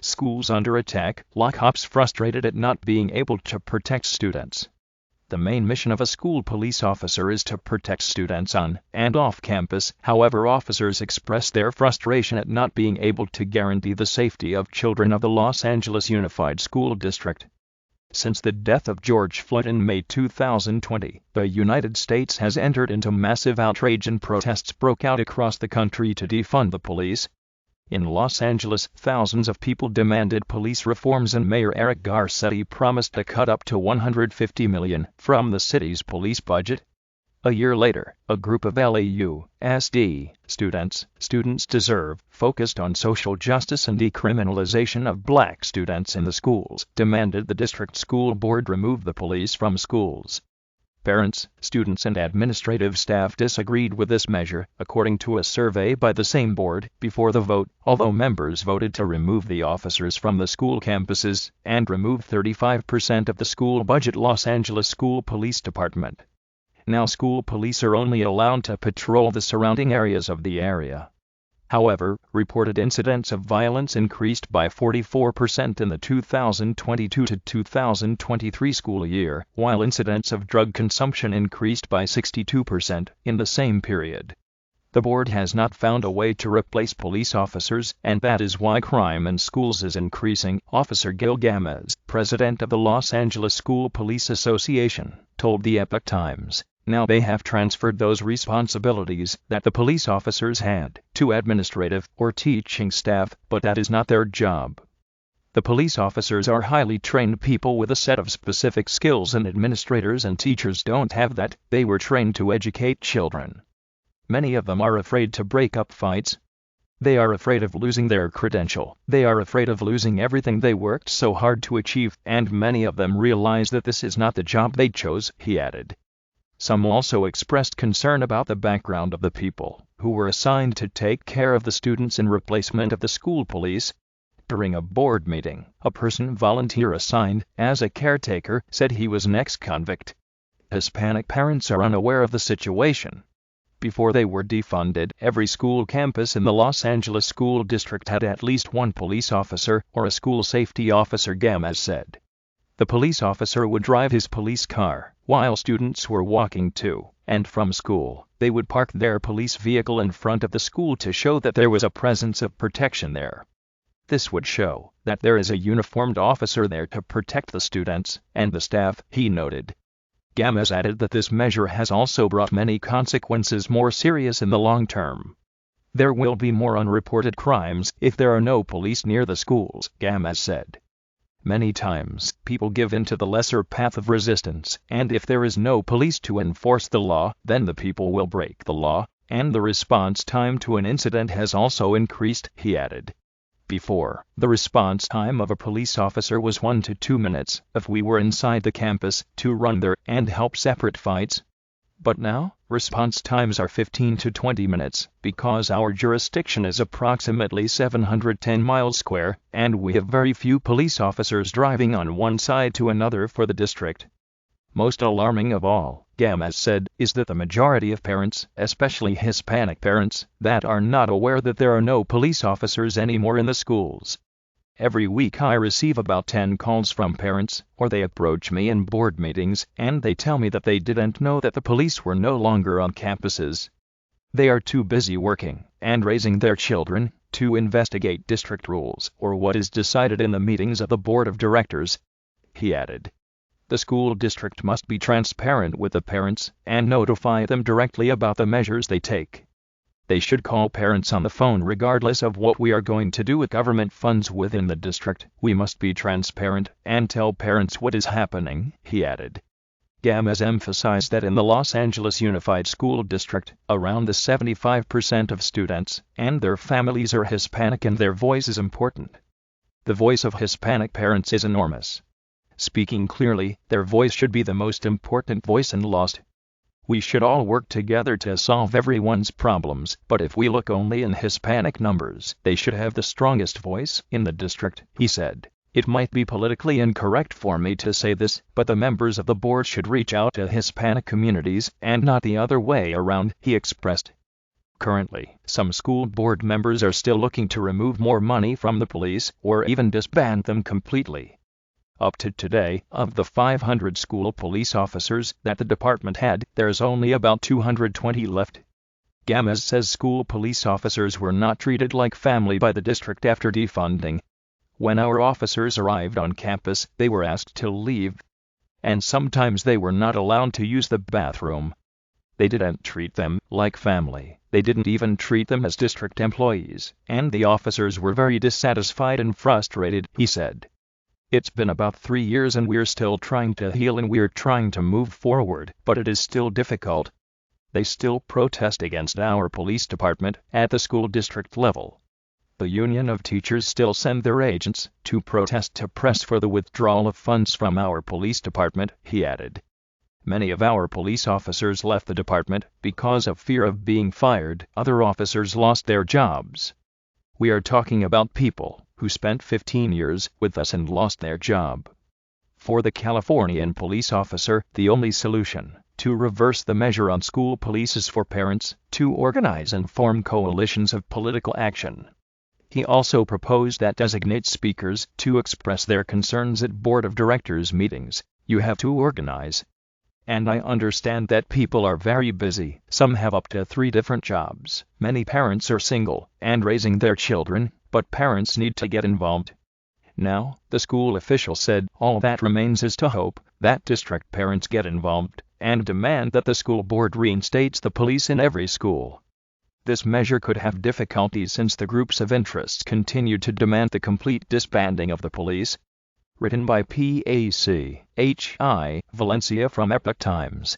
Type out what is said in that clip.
Schools under attack, lockups frustrated at not being able to protect students. The main mission of a school police officer is to protect students on and off campus. However, officers express their frustration at not being able to guarantee the safety of children of the Los Angeles Unified School District. Since the death of George Floyd in May 2020, the United States has entered into massive outrage and protests broke out across the country to defund the police. In Los Angeles, thousands of people demanded police reforms, and Mayor Eric Garcetti promised to cut up to $150 million from the city's police budget. A year later, a group of LAUSD Students Deserve, focused on social justice and decriminalization of black students in the schools, demanded the district school board remove the police from schools. Parents, students, and administrative staff disagreed with this measure, according to a survey by the same board. Before the vote, although members voted to remove the officers from the school campuses and remove 35% of the school budget, Los Angeles School Police Department. Now school police are only allowed to patrol the surrounding areas of the area. However, reported incidents of violence increased by 44% in the 2022 to 2023 school year, while incidents of drug consumption increased by 62% in the same period. The board has not found a way to replace police officers, and that is why crime in schools is increasing, Officer Gil Gamez, president of the Los Angeles School Police Association, told the Epoch Times. Now they have transferred those responsibilities that the police officers had to administrative or teaching staff, but that is not their job. The police officers are highly trained people with a set of specific skills, and administrators and teachers don't have that. They were trained to educate children. Many of them are afraid to break up fights. They are afraid of losing their credential. They are afraid of losing everything they worked so hard to achieve, and many of them realize that this is not the job they chose, he added. Some also expressed concern about the background of the people who were assigned to take care of the students in replacement of the school police. During a board meeting, a volunteer assigned as a caretaker said he was an ex-convict. Hispanic parents are unaware of the situation. Before they were defunded, every school campus in the Los Angeles School District had at least one police officer or a school safety officer, Gamez said. The police officer would drive his police car while students were walking to and from school. They would park their police vehicle in front of the school to show that there was a presence of protection there. This would show that there is a uniformed officer there to protect the students and the staff, he noted. Gamez added that this measure has also brought many consequences more serious in the long term. There will be more unreported crimes if there are no police near the schools, Gamez said. Many times, people give in to the lesser path of resistance, and if there is no police to enforce the law, then the people will break the law, and the response time to an incident has also increased, he added. Before, the response time of a police officer was 1 to 2 minutes if we were inside the campus to run there and help separate fights. But now, response times are 15 to 20 minutes, because our jurisdiction is approximately 710 miles square, and we have very few police officers driving on one side to another for the district. Most alarming of all, Gamez said, is that the majority of parents, especially Hispanic parents, that are not aware that there are no police officers anymore in the schools. Every week I receive about 10 calls from parents, or they approach me in board meetings, and they tell me that they didn't know that the police were no longer on campuses. They are too busy working and raising their children to investigate district rules or what is decided in the meetings of the board of directors, he added. The school district must be transparent with the parents and notify them directly about the measures they take. They should call parents on the phone regardless of what we are going to do with government funds within the district. We must be transparent and tell parents what is happening, he added. Gamez emphasized that in the Los Angeles Unified School District, around 75% of students and their families are Hispanic, and their voice is important. The voice of Hispanic parents is enormous. Speaking clearly, their voice should be the most important voice and lost. We should all work together to solve everyone's problems, but if we look only in Hispanic numbers, they should have the strongest voice in the district, he said. It might be politically incorrect for me to say this, but the members of the board should reach out to Hispanic communities and not the other way around, he expressed. Currently, some school board members are still looking to remove more money from the police or even disband them completely. Up to today, of the 500 school police officers that the department had, there's only about 220 left. Gamez says school police officers were not treated like family by the district after defunding. When our officers arrived on campus, they were asked to leave, and sometimes they were not allowed to use the bathroom. They didn't treat them like family. They didn't even treat them as district employees, and the officers were very dissatisfied and frustrated, he said. It's been about 3 years and we're still trying to heal and we're trying to move forward, but it is still difficult. They still protest against our police department at the school district level. The Union of Teachers still send their agents to protest to press for the withdrawal of funds from our police department, he added. Many of our police officers left the department because of fear of being fired. Other officers lost their jobs. We are talking about people who spent 15 years with us and lost their job. For the Californian police officer, the only solution to reverse the measure on school police is for parents to organize and form coalitions of political action. He also proposed that designate speakers to express their concerns at board of directors meetings. You have to organize. And I understand that people are very busy. Some have up to 3 different jobs. Many parents are single and raising their children, but parents need to get involved. Now, the school official said, all that remains is to hope that district parents get involved and demand that the school board reinstates the police in every school. This measure could have difficulties since the groups of interest continue to demand the complete disbanding of the police. Written by Pachi Valencia from Epoch Times.